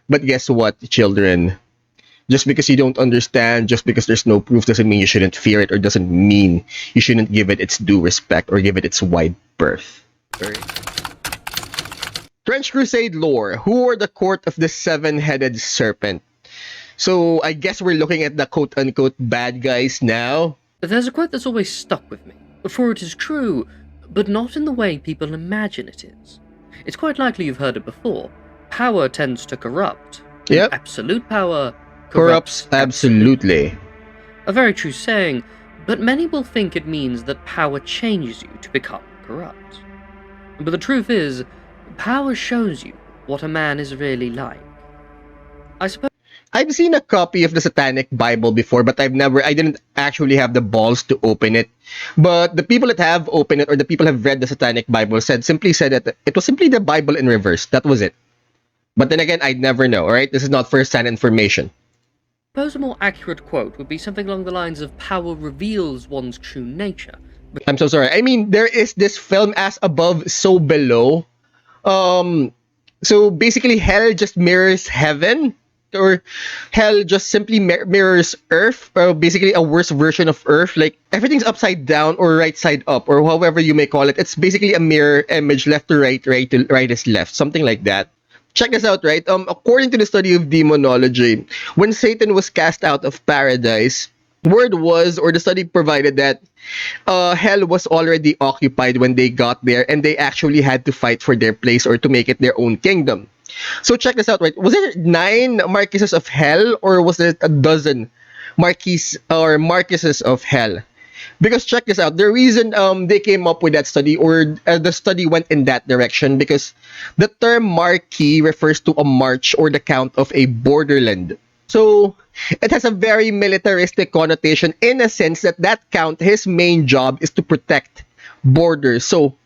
But guess what, children? Just because you don't understand, just because there's no proof, doesn't mean you shouldn't fear it, or doesn't mean you shouldn't give it its due respect or give it its wide berth. Trench Crusade lore. Who are the court of the seven-headed serpent? So I guess we're looking at the quote-unquote bad guys now. There's a quote that's always stuck with me, for it is true, but not in the way people imagine it is. It's quite likely you've heard it before. Power tends to corrupt. Yep. Absolute power Corrupts absolutely. A very true saying, but many will think it means that power changes you to become corrupt. But the truth is, power shows you what a man is really like. I suppose I've seen a copy of the Satanic Bible before, but I didn't actually have the balls to open it. But the people that have opened it, or the people have read the Satanic Bible, simply said that it was simply the Bible in reverse. That was it. But then again, I'd never know, alright? This is not first-hand information. I suppose a more accurate quote would be something along the lines of power reveals one's true nature. I'm so sorry. I mean, there is this film As Above, So Below. So basically, hell just mirrors heaven, or hell just simply mirrors earth, or basically a worse version of earth. Like, everything's upside down or right side up, or however you may call it. It's basically a mirror image, left to right, right to right is left, something like that. Check this out, right? According to the study of demonology, when Satan was cast out of paradise, word was, or the study provided, that hell was already occupied when they got there, and they actually had to fight for their place or to make it their own kingdom. So check this out, right? Was it 9 marquises of hell, or was it a dozen marquises of hell? Because check this out, the reason they came up with that study, or the study went in that direction, because the term marquis refers to a march or the count of a borderland. So it has a very militaristic connotation, in a sense that count, his main job is to protect borders. So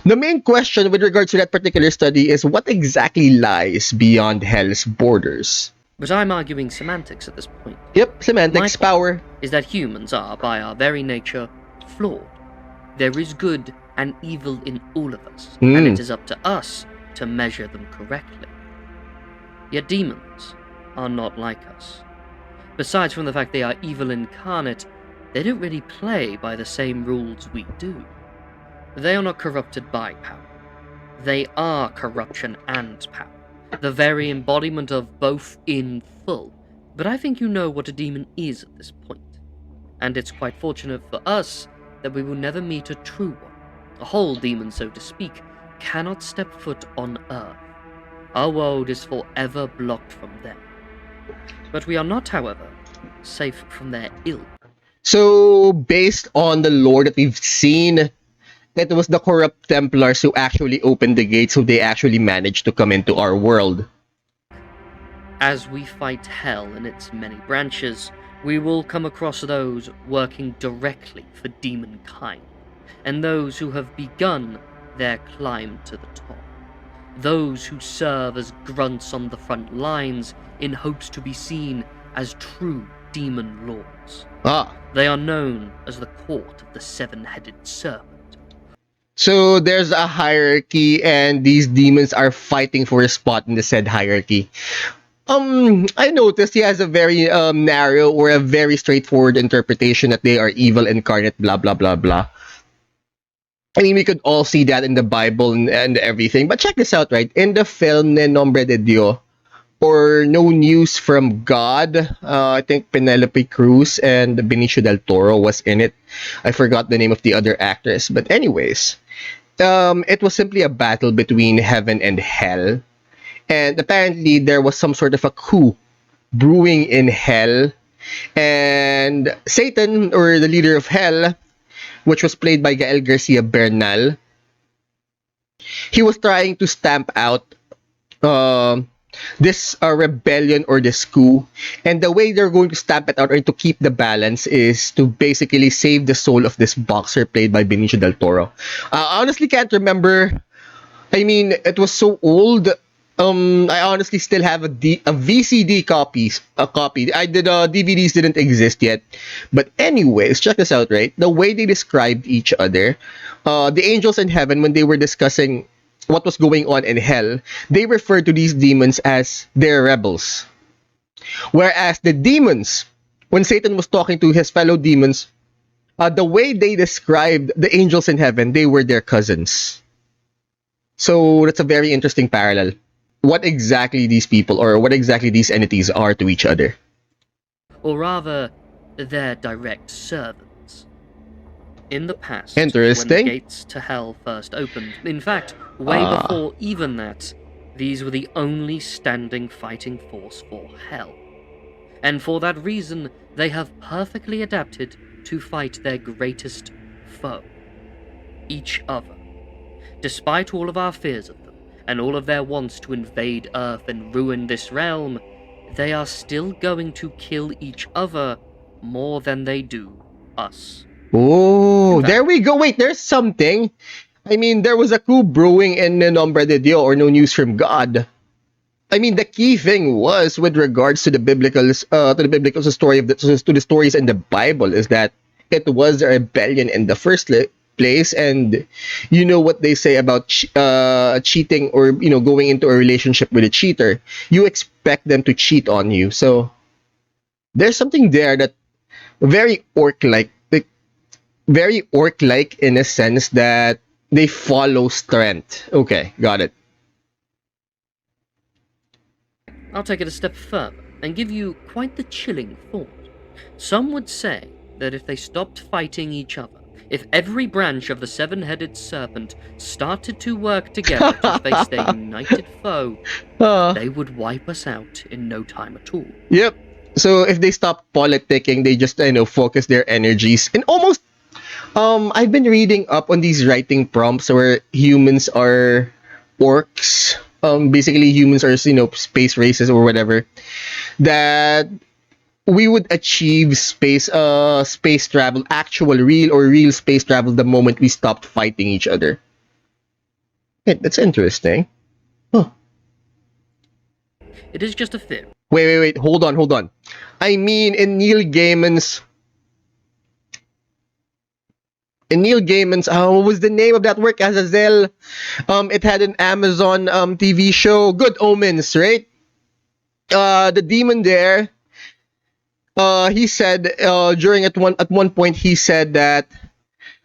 the main question with regards to that particular study is, what exactly lies beyond hell's borders? But I'm arguing semantics at this point. Yep, semantics, power. Is that humans are, by our very nature, flawed. There is good and evil in all of us, and it is up to us to measure them correctly. Yet demons are not like us. Besides from the fact they are evil incarnate, they don't really play by the same rules we do. They are not corrupted by power. They are corruption and power. The very embodiment of both in full. But I think you know what a demon is at this point. And it's quite fortunate for us that we will never meet a true one. A whole demon, so to speak, cannot step foot on Earth. Our world is forever blocked from them. But we are not, however, safe from their ill. So, based on the lore that we've seen, it was the corrupt Templars who actually opened the gates, so they actually managed to come into our world. As we fight hell in its many branches, we will come across those working directly for demonkind, and those who have begun their climb to the top. Those who serve as grunts on the front lines in hopes to be seen as true demon lords. They are known as the Court of the Seven-Headed Serpent. So there's a hierarchy, and these demons are fighting for a spot in the said hierarchy. I noticed he has a very narrow or a very straightforward interpretation that they are evil incarnate, blah blah blah blah. I mean, we could all see that in the Bible and everything. But check this out, right? In the film Ne Nombre de Dios, or No News from God, I think Penelope Cruz and Benicio del Toro was in it. I forgot the name of the other actress. But anyways, it was simply a battle between heaven and hell. And apparently there was some sort of a coup brewing in hell. And Satan, or the leader of hell, which was played by Gael Garcia Bernal, he was trying to stamp out this rebellion or this coup. And the way they're going to stamp it out, or to keep the balance, is to basically save the soul of this boxer played by Benicio del Toro. I honestly can't remember. I mean, it was so old. I honestly still have a VCD copy. DVDs didn't exist yet. But anyways, check this out, right? The way they described each other, the angels in heaven, when they were discussing what was going on in hell, they refer to these demons as their rebels. Whereas the demons, when Satan was talking to his fellow demons, the way they described the angels in heaven, they were their cousins. So that's a very interesting parallel. What exactly these people or what exactly these entities are to each other. Or rather, their direct servants. In the past, when the Interesting. gates to hell first opened, in fact, way before even that, these were the only standing fighting force for hell. And for that reason, they have perfectly adapted to fight their greatest foe, each other. Despite all of our fears of them, and all of their wants to invade Earth and ruin this realm, they are still going to kill each other more than they do us. Oh, there we go. Wait, there's something. I mean, there was a coup brewing in Nombre de Dios, or No News from God. I mean, the key thing was with regards to the biblical story of to the stories in the Bible is that it was a rebellion in the first place, and you know what they say about cheating, or going into a relationship with a cheater, you expect them to cheat on you. So there's something there that very orc-like, very orc-like in a sense that they follow strength. Okay, got it. I'll take it a step further and give you quite the chilling thought. Some would say that if they stopped fighting each other, if every branch of the seven-headed serpent started to work together to face their united foe, they would wipe us out in no time at all. Yep. So if they stop politicking, they just focus their energies and almost. I've been reading up on these writing prompts where humans are orcs. Basically humans are space races or whatever. That we would achieve space travel, actual real space travel, the moment we stopped fighting each other. Yeah, that's interesting. Huh. It is just a theory. Wait. Hold on. I mean, in Neil Gaiman's, what was the name of that work? Azazel. It had an Amazon TV show, Good Omens, right? The demon there. He said during at one point he said that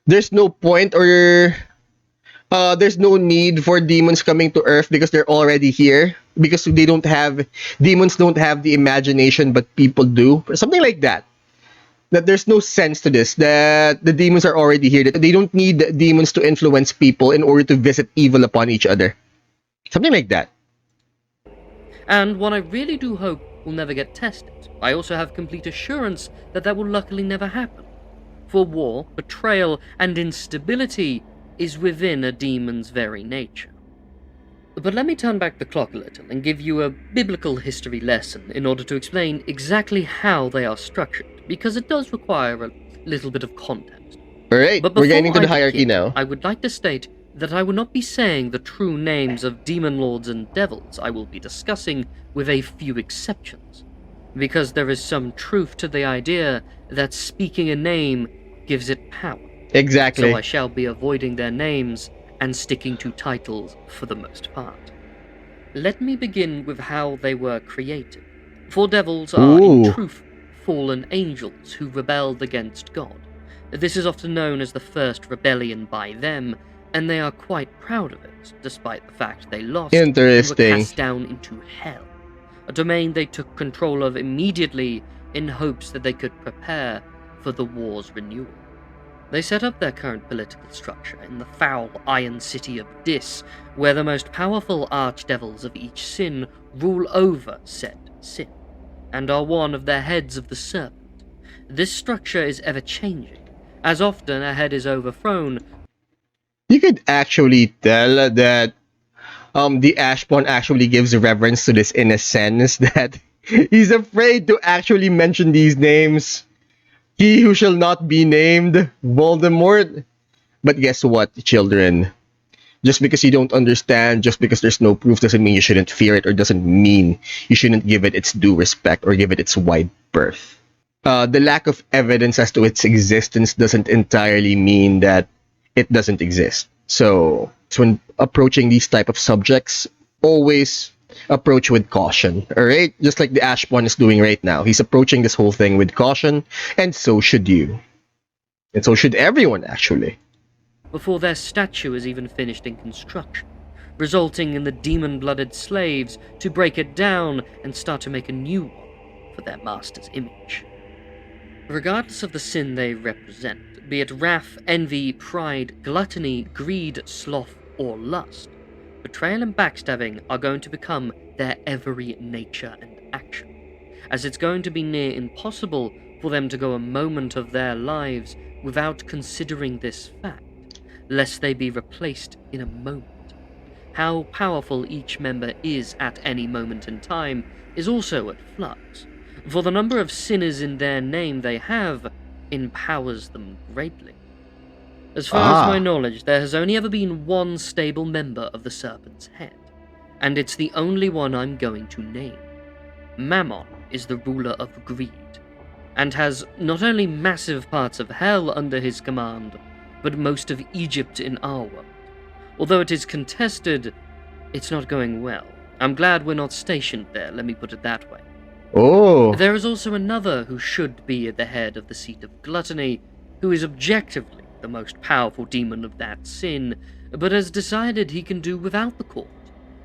there's no point, or there's no need for demons coming to Earth because they're already here, because demons don't have the imagination, but people do, something like that. That there's no sense to this, that the demons are already here, that they don't need demons to influence people in order to visit evil upon each other. Something like that. And one I really do hope will never get tested. I also have complete assurance that that will luckily never happen. For war, betrayal, and instability is within a demon's very nature. But let me turn back the clock a little and give you a biblical history lesson in order to explain exactly how they are structured, because it does require a little bit of context. Alright, we're getting into the hierarchy now. I would like to state that I will not be saying the true names of demon lords and devils. I will be discussing with a few exceptions, because there is some truth to the idea that speaking a name gives it power. Exactly. So I shall be avoiding their names and sticking to titles for the most part. Let me begin with how they were created. For devils are in truth fallen angels who rebelled against God. This is often known as the first rebellion by them, and they are quite proud of it, despite the fact they lost and were cast down into hell, a domain they took control of immediately in hopes that they could prepare for the war's renewal. They set up their current political structure in the foul iron city of Dis, where the most powerful archdevils of each sin rule over said sin, and are one of the heads of the Serpent. This structure is ever-changing. As often a head is overthrown, you could actually tell that the Ashspawn actually gives reverence to this in a sense that he's afraid to actually mention these names. He who shall not be named, Voldemort. But guess what, children? Just because you don't understand, just because there's no proof, doesn't mean you shouldn't fear it, or doesn't mean you shouldn't give it its due respect or give it its wide berth. The lack of evidence as to its existence doesn't entirely mean that it doesn't exist. So, when approaching these type of subjects, always approach with caution. All right, just like the Ashspawn is doing right now. He's approaching this whole thing with caution, and so should you, and so should everyone actually. Before their statue is even finished in construction, resulting in the demon-blooded slaves to break it down and start to make a new one for their master's image. Regardless of the sin they represent, be it wrath, envy, pride, gluttony, greed, sloth, or lust, betrayal and backstabbing are going to become their every nature and action, as it's going to be near impossible for them to go a moment of their lives without considering this fact, lest they be replaced in a moment. How powerful each member is at any moment in time is also at flux, for the number of sinners in their name they have empowers them greatly. As far as my knowledge, there has only ever been one stable member of the Serpent's Head, and it's the only one I'm going to name. Mammon is the ruler of greed, and has not only massive parts of hell under his command, but most of Egypt in our world. Although it is contested, it's not going well. I'm glad we're not stationed there, let me put it that way. Oh. There is also another who should be at the head of the seat of gluttony, who is objectively the most powerful demon of that sin, but has decided he can do without the court,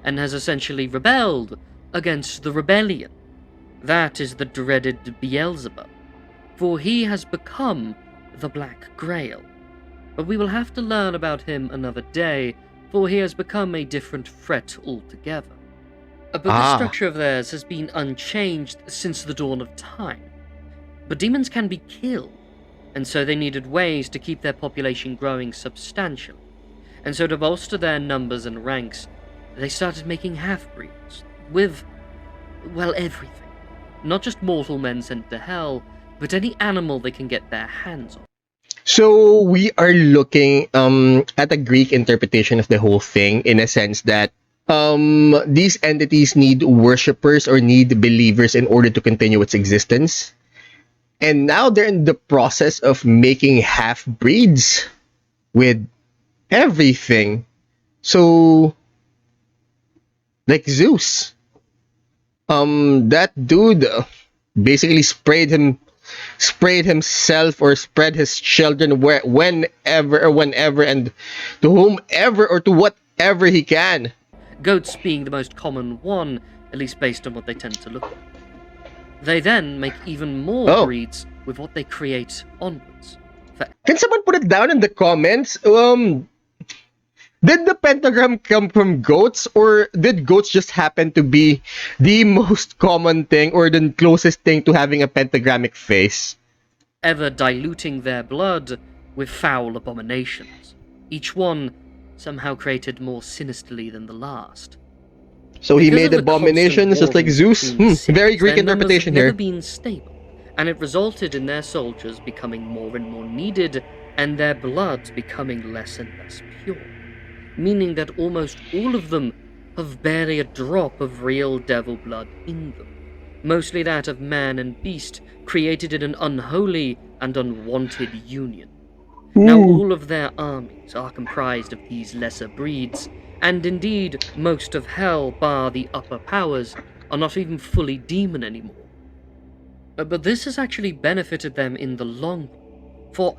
and has essentially rebelled against the rebellion. That is the dreaded Beelzebub, for he has become the Black Grail. But we will have to learn about him another day, for he has become a different threat altogether. But the structure of theirs has been unchanged since the dawn of time. But demons can be killed, and so they needed ways to keep their population growing substantially. And so to bolster their numbers and ranks, they started making half-breeds with, well, everything. Not just mortal men sent to hell, but any animal they can get their hands on. So we are looking at a Greek interpretation of the whole thing, in a sense that these entities need worshippers or need believers in order to continue its existence. And now they're in the process of making half-breeds with everything. So, like Zeus, that dude basically sprayed himself or spread his children whenever and to whomever or to whatever he can. Goats being the most common one, at least based on what they tend to look like. They then make even more breeds with what they create onwards. Can someone put it down in the comments? Did the pentagram come from goats, or did goats just happen to be the most common thing or the closest thing to having a pentagramic face? Ever diluting their blood with foul abominations, each one somehow created more sinisterly than the last. So he made abominations just like Zeus? Very Greek interpretation here. Never been stable, and it resulted in their soldiers becoming more and more needed, and their blood becoming less and less pure. Meaning that almost all of them have barely a drop of real devil blood in them. Mostly that of man and beast, created in an unholy and unwanted union. Now all of their armies are comprised of these lesser breeds, and indeed most of hell, bar the upper powers, are not even fully demon anymore. But this has actually benefited them in the long run, for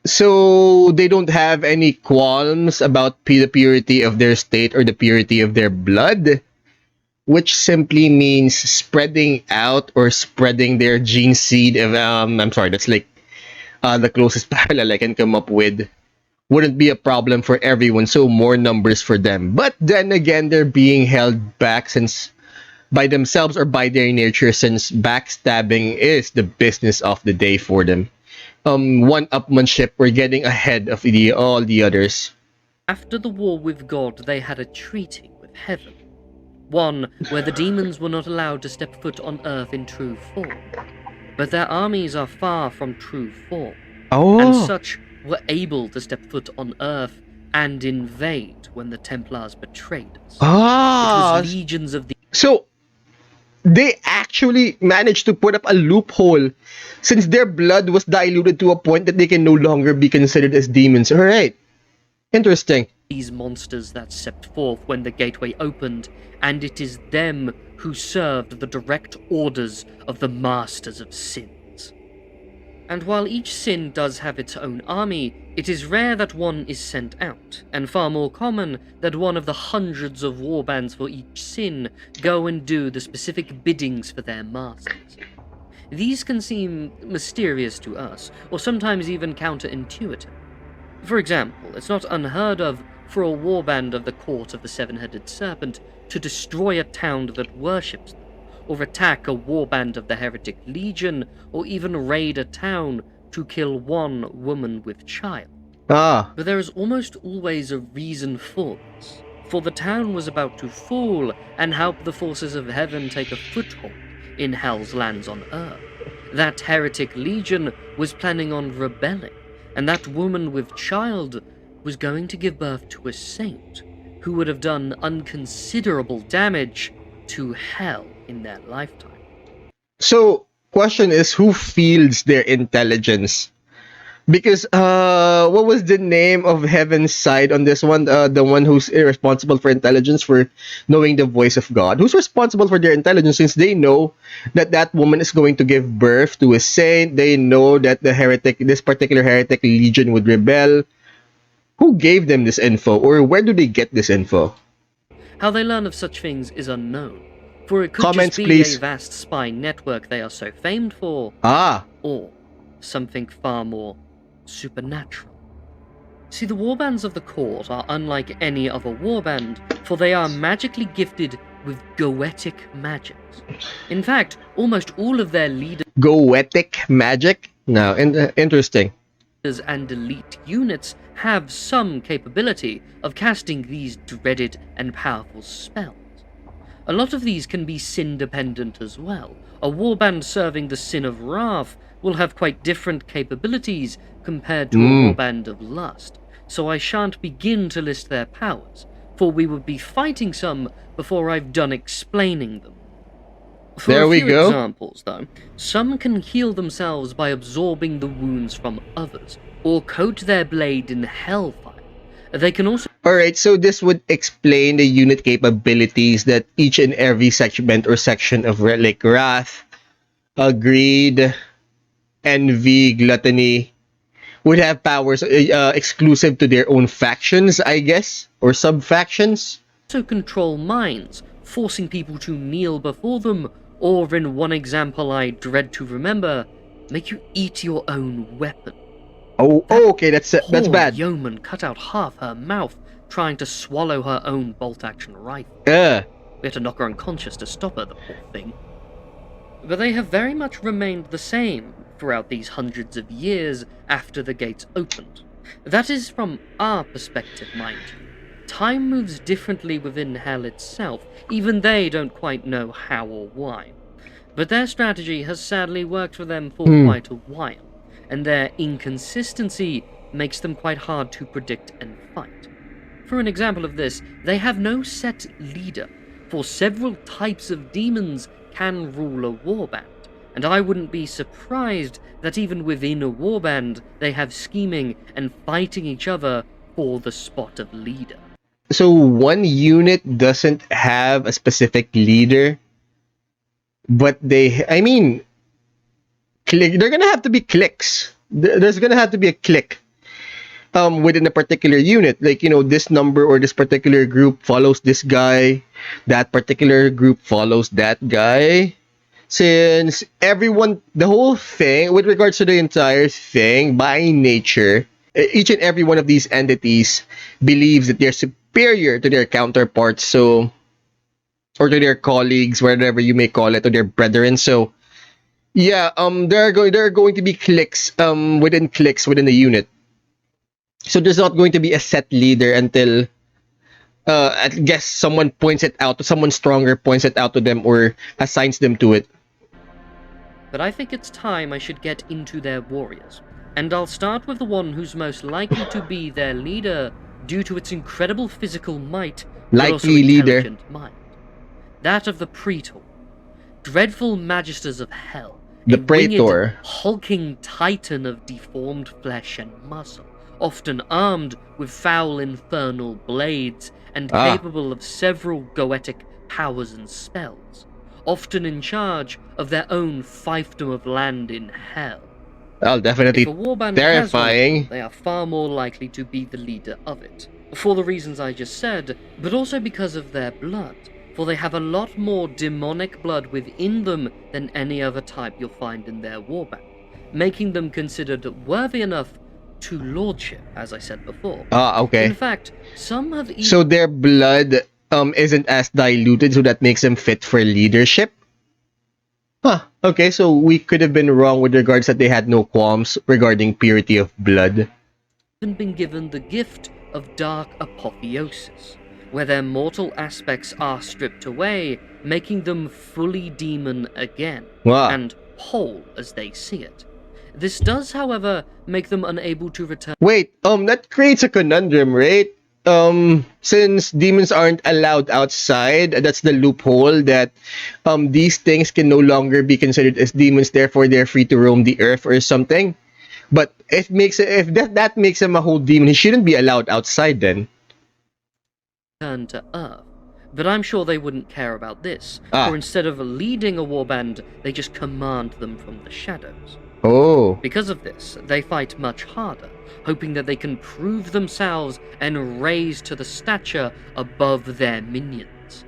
so they don't have any qualms about the purity of their state or the purity of their blood, which simply means spreading out or spreading their gene seed. I'm sorry, that's like the closest parallel I can come up with. Wouldn't be a problem for everyone, so more numbers for them. But then again, they're being held back since by themselves or by their nature, since backstabbing is the business of the day for them. One-upmanship or getting ahead of all the others. After the war with God, they had a treaty with heaven. One where the demons were not allowed to step foot on earth in true form. But their armies are far from true form. And such were able to step foot on earth and invade when the Templars betrayed us. It was legions of the... So, they actually managed to put up a loophole since their blood was diluted to a point that they can no longer be considered as demons. Alright. Interesting. These monsters that stepped forth when the gateway opened, and it is them who served the direct orders of the Masters of Sins. And while each sin does have its own army, it is rare that one is sent out, and far more common that one of the hundreds of warbands for each sin go and do the specific biddings for their masters. These can seem mysterious to us, or sometimes even counterintuitive. For example, it's not unheard of for a warband of the Court of the Seven-Headed Serpent to destroy a town that worships them, or attack a warband of the Heretic Legion, or even raid a town to kill one woman with child. Ah. But there is almost always a reason for this, for the town was about to fall and help the forces of heaven take a foothold in Hell's lands on Earth. That Heretic Legion was planning on rebelling, and that woman with child was going to give birth to a saint who would have done unconsiderable damage to Hell in their lifetime. So, question is, who fields their intelligence? Because what was the name of Heaven's side on this one? The one who's responsible for intelligence, for knowing the voice of God. Who's responsible for their intelligence, since they know that that woman is going to give birth to a saint? They know that this particular heretic legion would rebel. Who gave them this info, or where do they get this info? How they learn of such things is unknown, for it could Comments, just be please. a vast spy network they are so famed for, or something far more supernatural. See, the warbands of the court are unlike any other warband, for they are magically gifted with goetic magics. In fact, almost all of their leaders Goetic magic? No, interesting. and elite units have some capability of casting these dreaded and powerful spells. A lot of these can be sin-dependent as well. A warband serving the sin of wrath will have quite different capabilities compared to a warband of lust, so I shan't begin to list their powers, for we would be fighting some before I've done explaining them. For There a we few go. examples, though, some can heal themselves by absorbing the wounds from others, or coat their blade in hellfire. They can also Alright, so this would explain the unit capabilities that each and every segment or section of like Wrath, Greed, Envy, Gluttony would have powers exclusive to their own factions, I guess, or sub-factions. control minds, forcing people to kneel before them, or in one example I dread to remember, make you eat your own weapon. Oh, okay, that's Poor bad. yeoman cut out half her mouth trying to swallow her own bolt-action rifle. We had to knock her unconscious to stop her, the poor thing. But they have very much remained the same throughout these hundreds of years after the gates opened. That is from our perspective, mind you. Time moves differently within Hell itself, even they don't quite know how or why. But their strategy has sadly worked for them for quite a while, and their inconsistency makes them quite hard to predict and fight. For an example of this, they have no set leader, for several types of demons can rule a warband, and I wouldn't be surprised that even within a warband they have scheming and fighting each other for the spot of leader. So one unit doesn't have a specific leader, but they're gonna have to be cliques. There's gonna have to be a clique within a particular unit. Like, this number or this particular group follows this guy, that particular group follows that guy. Since everyone, the whole thing, with regards to the entire thing, by nature, each and every one of these entities believes that they're superior to their counterparts, or to their colleagues, whatever you may call it, or their brethren. So, yeah, there are going to be cliques within the unit. So there's not going to be a set leader until I guess someone stronger points it out to them or assigns them to it. But I think it's time I should get into their warriors, and I'll start with the one who's most likely to be their leader due to its incredible physical might, but also Likely leader. intelligent mind. That of the Praetor, dreadful magisters of hell, The a winged, Praetor. hulking titan of deformed flesh and muscle, often armed with foul infernal blades and Ah. capable of several goetic powers and spells, often in charge of their own fiefdom of land in hell. Well, definitely If a warband has one of terrifying. them, they are far more likely to be the leader of it, for the reasons I just said, but also because of their blood, for they have a lot more demonic blood within them than any other type you'll find in their warband, making them considered worthy enough to lordship, as I said before. Ah, okay. In fact, some have even... So their blood isn't as diluted, so that makes them fit for leadership? Huh. Okay, so we could have been wrong with regards that they had no qualms regarding purity of blood. been given the gift of dark apotheosis, where their mortal aspects are stripped away, making them fully demon again, Wow. and whole as they see it. This does, however, make them unable to return. Wait, that creates a conundrum, right? Since demons aren't allowed outside, that's the loophole that these things can no longer be considered as demons, therefore they're free to roam the earth or something. But if that makes him a whole demon, he shouldn't be allowed outside then. Return to Earth. But I'm sure they wouldn't care about this, Ah. for instead of leading a warband, they just command them from the shadows. Oh. Because of this, they fight much harder, hoping that they can prove themselves and raise to the stature above their minions.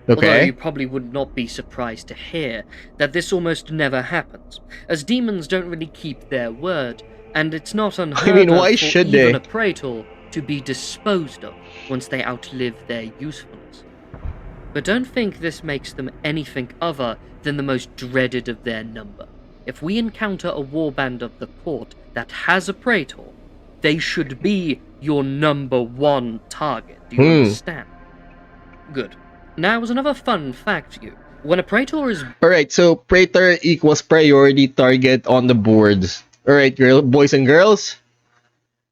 Although Okay. you probably would not be surprised to hear that this almost never happens, as demons don't really keep their word, and it's not unheard why of for should even they? a praetor to be disposed of once they outlive their usefulness. But don't think this makes them anything other than the most dreaded of their number. If we encounter a warband of the court that has a praetor, they should be your number one target. Do you understand? Good. Now, as another fun fact for you, when a praetor is... Alright, so praetor equals priority target on the boards. Alright, boys and girls.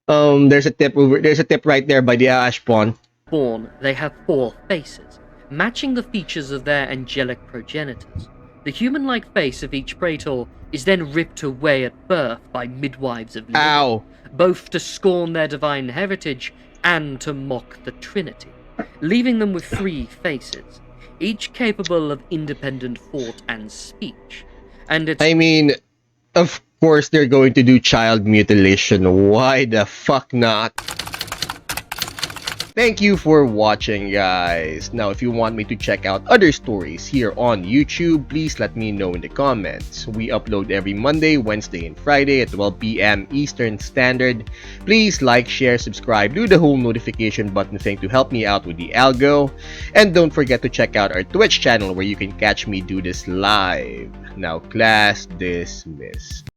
There's a tip right there by the Ashspawn. born, they have 4 faces, matching the features of their angelic progenitors. The human-like face of each praetor is then ripped away at birth by midwives of living, Ow. both to scorn their divine heritage and to mock the Trinity, leaving them with 3 faces, each capable of independent thought and speech. And it's... I mean, of course they're going to do child mutilation. Why the fuck not? Thank you for watching, guys. Now, if you want me to check out other stories here on YouTube, please let me know in the comments. We upload every Monday, Wednesday, and Friday at 12 p.m. Eastern Standard. Please like, share, subscribe, do the whole notification button thing to help me out with the algo. And don't forget to check out our Twitch channel where you can catch me do this live. Now, class dismissed.